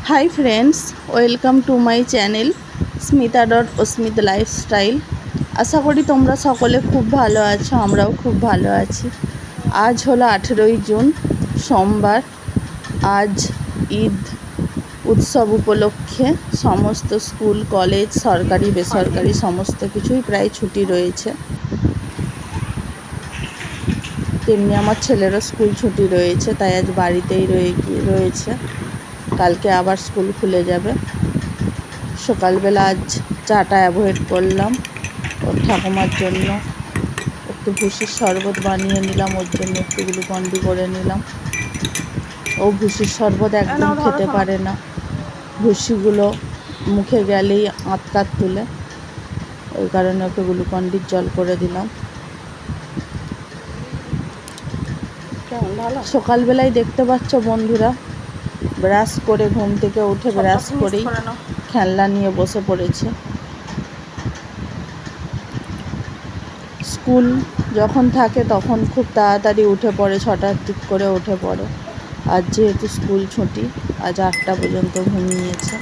High friends, welcome to my channel Smita Lifestyle. আশা করি তোমরা সকলে খুব ভালো আছো, আমরাও খুব ভালো আছি। আজ হলো 18ই জুন, সোমবার। আজ ঈদ উৎসব উপলক্ষে সমস্ত স্কুল, কলেজ, সরকারি বেসরকারি সমস্ত কিছুই প্রায় ছুটি রয়েছে। তেমনি আমার ছেলেরও স্কুল ছুটি রয়েছে, তাই আজ বাড়িতেই রয়েছে। কালকে আবার স্কুল খুলে যাবে। সকালবেলা আজ চাটা অ্যাভয়েড করলাম। ওর ঠাকুমার জন্য একটু ভুষির শরবত বানিয়ে নিলাম, ওর জন্য একটু গ্লুকন্ডি করে নিলাম। ও ভুষির শরবত একদম খেতে পারে না, ভুষিগুলো মুখে গেলেই আঁতকাত তুলে, ওই কারণে ওকে গ্লুকন্ডির জল করে দিলাম। সকালবেলায় দেখতে পাচ্ছ বন্ধুরা, ব্রাশ করে ঘুম থেকে উঠে ব্রাশ করেই খেলনা নিয়ে বসে পড়েছে। স্কুল যখন থাকে তখন খুব তাড়াতাড়ি উঠে পড়ে, 6টার দিক করে উঠে পড়ে। আজ যেহেতু স্কুল ছুটি, আজ 8টা পর্যন্ত ঘুমিয়েছে।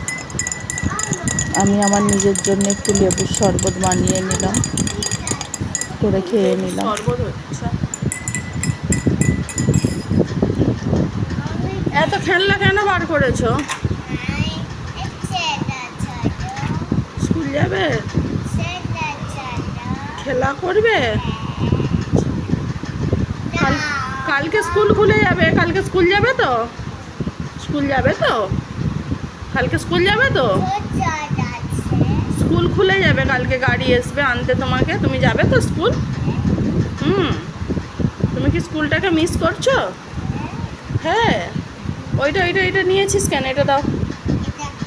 আমি আমার নিজের জন্য একটু লেবুর শরবত বানিয়ে নিলাম, করে খেয়ে নিলাম। এত খেলনা কেন বার করেছো? স্কুল যাবে, খেলা করবে। কালকে স্কুল খুলে যাবে, কালকে স্কুল যাবে তো? স্কুল যাবে তো? কালকে স্কুল যাবে তো? স্কুল খুলে যাবে, কালকে গাড়ি আসবে আনতে তোমাকে। তুমি যাবে তো স্কুল? তুমি কি স্কুলটাকে মিস করছো? হ্যাঁ। ওইটা নিয়েছিস কেন? এটা দাও।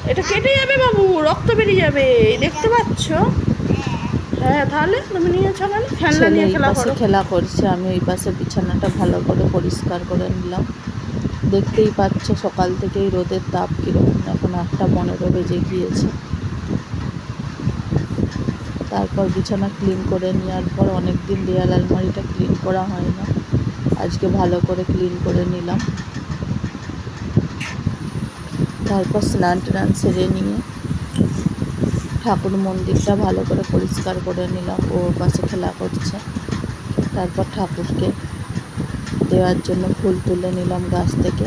এটা কেটে যাবে বাবু, রক্ত বেরিয়ে যাবে, দেখতে পাচ্ছ? হ্যাঁ, তাহলে তুমি নিয়েছো কেন? খেলনা নিয়ে খেলা করছে। আমি ওই পাশে বিছানাটা ভালো করে পরিষ্কার করে নিলাম। দেখতেই পাচ্ছ সকাল থেকেই রোদের তাপ কীরকম। এখন 8:15 বেজে গিয়েছে। তারপর বিছানা ক্লিন করে নেওয়ার পর, অনেক দিন দেয়াল আলমারিটা ক্লিন করা হয় না, আজকে ভালো করে ক্লিন করে নিলাম। তারপর স্নান টান সেরে নিয়ে ঠাকুর মন্দিরটা ভালো করে পরিষ্কার করে নিলাম। ও পাশে খেলা করছে। তারপর ঠাকুরকে দেওয়ার জন্য ফুল তুলে নিলাম গাছ থেকে।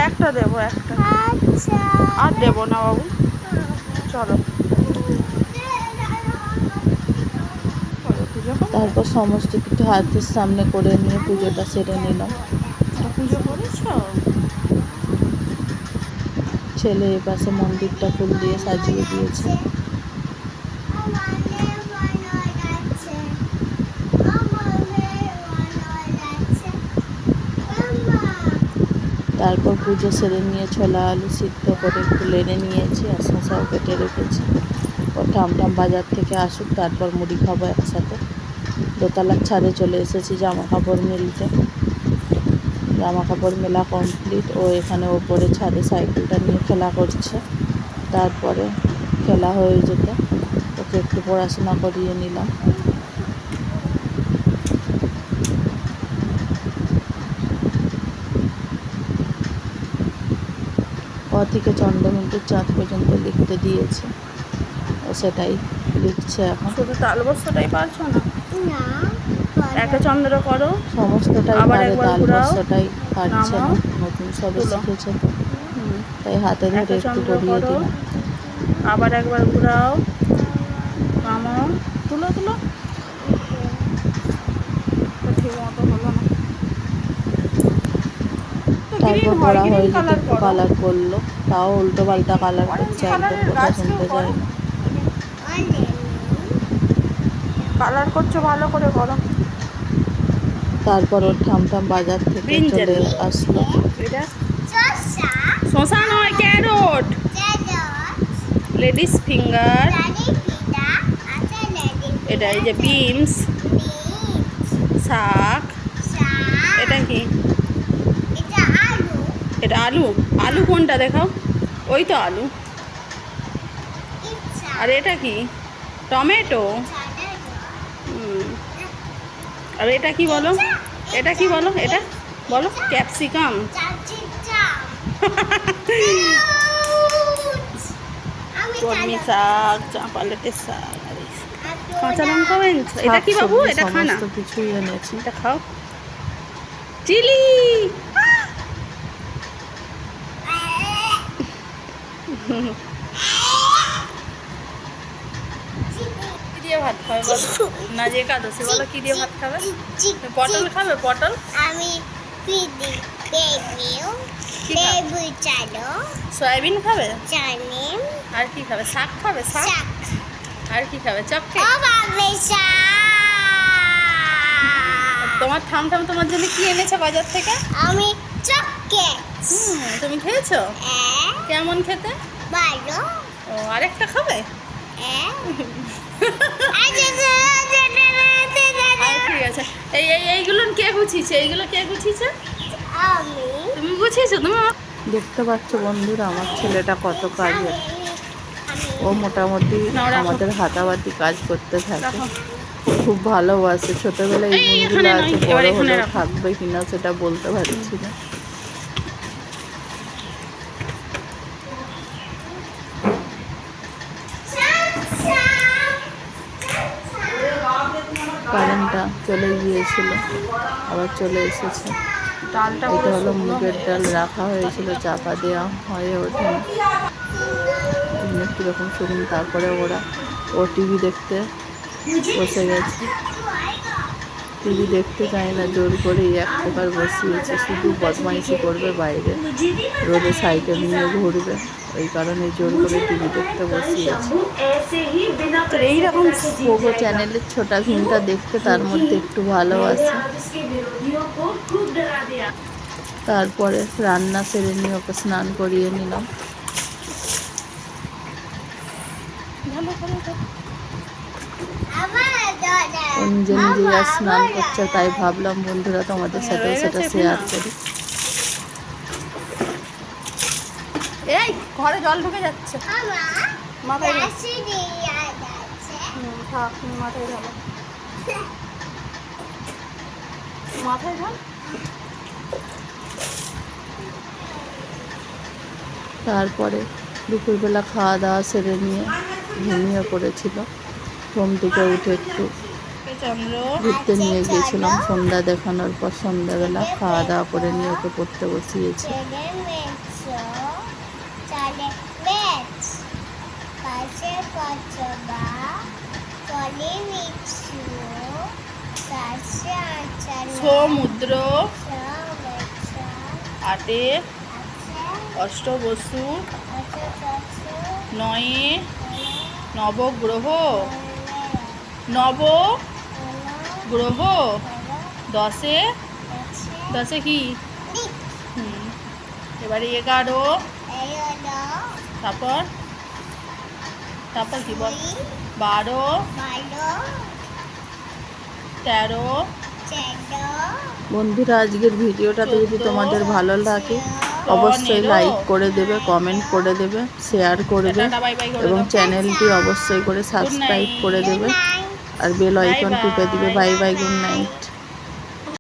একটা দেবো, একটা আর দেবো না বাবু, চলো। তারপর সমস্ত কিছু হাতের সামনে করে নিয়ে পুজোটা সেরে নিলাম। পুজো করেছ? ছেলে এ পাশে মন্দিরটা ফুল দিয়ে সাজিয়ে দিয়েছে। তারপর পুজো সেরে নিয়ে ছোলা আলু সিদ্ধ করে একটু লেড়ে নিয়েছি, আর শসাও কেটে রেখেছি। ও ঠামঠাম বাজার থেকে আসুক, তারপর মুড়ি খাবো একসাথে। দোতলার ছাদে চলে এসেছি জামা কাপড় মেলতে। জামা কাপড় মেলা কমপ্লিট। ও এখানে ওপরে ছাদে সাইকেলটা নিয়ে খেলা করছে। তারপরে খেলা হয়ে যেতে ওকে একটু পড়াশোনা করিয়ে নিলাম। ও থেকে চন্দ্রবিন্দুর চাঁদ পর্যন্ত লিখতে দিয়েছে, ও সেটাই লিখছে এখন। শুধু তালবস্যটাই পারছো না? একে চন্দ্র করো, সমস্তটাই পারে, তালবস্যটাই পারছে না, নতুন সবে শিখেছে তো, তাই হাতে ধরে একটু গড়িয়ে দিলাম। আবার একবার ঘুরাও, নামো, তুলো তুলো। ঠিক মতো হলো না। তারপর পড়া হয়ে যেতে একটু কালার করলো, তাও উল্টো পাল্টা কালার করছে, একদম কথা শুনতে চায় না। কালার করছো, ভালো করে করো। তারপর ওর ঠামঠাম বাজার থেকে চলে আসলো। শসা নয়, ক্যারট, লেডিস ফিঙ্গার, এটা এই যে বিনস, শাক, এটা কি? এটা আলু। আলু কোনটা দেখাও? ওই তো আলু। আর এটা কি? টমেটো। আর এটা কি বলো? এটা কি বলো? এটা বলো ক্যাপসিকাম। কলমি শাক, চাঁপালেটের শাক, কাঁচা লঙ্কা এনেছো। এটা কি বাবু? শাকসবজি এটা খা না, সমস্ত কিছুই এনেছি। এটা খাও। চিলি কি দিয়ে ভাত খাবে বলো? না যে একাদশী, বলো কি দিয়ে ভাত খাবে? পটল খাবে? পটল আমি সয়াবিন খাবে? জানি আর কি খাবে? শাক খাবে? শাক। শাক আর কি খাবে? চপকে। ও বাবা তোমার থাম থাম তোমার জন্য কি এনেছে বাজার থেকে? আমি চককে তুমি খেয়েছো? কেমন খেতে? ভালো ও আরেকটা খাবে? আর ঠিক আছে। এইগুলো কে গুছিয়েছে? এইগুলো কে গুছিয়েছে? আমি তুমি গুছিয়েছো? তুমি দেখতে পাচ্ছ বন্ধুরা আমার ছেলেটা কত কাজের। ও মোটামুটি নাও, রাখো। আমাদের হাতাবাতি কাজ করতে থাকে, রাখো। খুব ভালোবাসে। ছোটবেলায় এই গুণগুলো এখানে আছে, নয়, এবার বড় এখানে হলেও রাখো। থাকবে কিনা সেটা বলতে পারছি না। কারেন্টটা চলে গিয়েছিল, আবার চলে এসেছে। ডালটা এটা পুরো হলো শুকনো মুগের হয়ে ডাল, গেছে। রাখা হয়েছিল, চাপা দেওয়া হয়ে ওঠেনি, এমনি কীরকম শুকনো। তারপরে ও টিভি দেখতে বসে গেছে। টিভি দেখতে চায় না, জোর করেই এক প্রকার বসিয়েছে, শুধু বদমাইশি করবে বাইরে, রোদে সাইকেল নিয়ে ঘুরবে, ওই কারণে জোর করে টিভি দেখতে বসিয়েছে। এইরকম পোগো চ্যানেলের ছোটা ভীমটা দেখতে তার মধ্যে একটু ভালোবাসে। তারপরে রান্না সেরে নিয়ে ওকে স্নান করিয়ে নিলাম। ও নিজে নিজেই আর স্নান করছে, তাই ভাবলাম বন্ধুরা তোমাদের সাথেও সেটা শেয়ার করি। এই ঘরে জল ঢুকে যাচ্ছে। মাথায় ঢাল। থাক, তুমি মাথায় ঢালো। মাথায় ঢাল। তারপরে দুপুরবেলা খাওয়া দাওয়া সেরে নিয়ে ঘুমিয়ে পড়েছিল। ঘুম থেকে উঠে একটু চন্দ্র ঘুরতে নিয়ে গিয়েছিলাম, সন্ধ্যা দেখানোর পর সন্ধ্যাবেলা খাওয়া দাওয়া করে নিয়ে ওকে পড়তে বসিয়েছি। সমুদ্র আটে অষ্টবসু নয়ে নবগ্রহ নবগ্রহ দশে দশে কি? এবারে 11 তারপর তারপর কি বল? 12 13 বন্ধুরা আজকের ভিডিওটাতে যদি তোমাদের ভালো লাগে অবশ্যই লাইক করে দেবে, কমেন্ট করে দেবে, শেয়ার করবে টাটা বাই বাই করে এবং দাও। চ্যানেলটি অবশ্যই করে সাবস্ক্রাইব করে দেবে আর বেল আইকন টিপে দিবে। Bye bye, good night.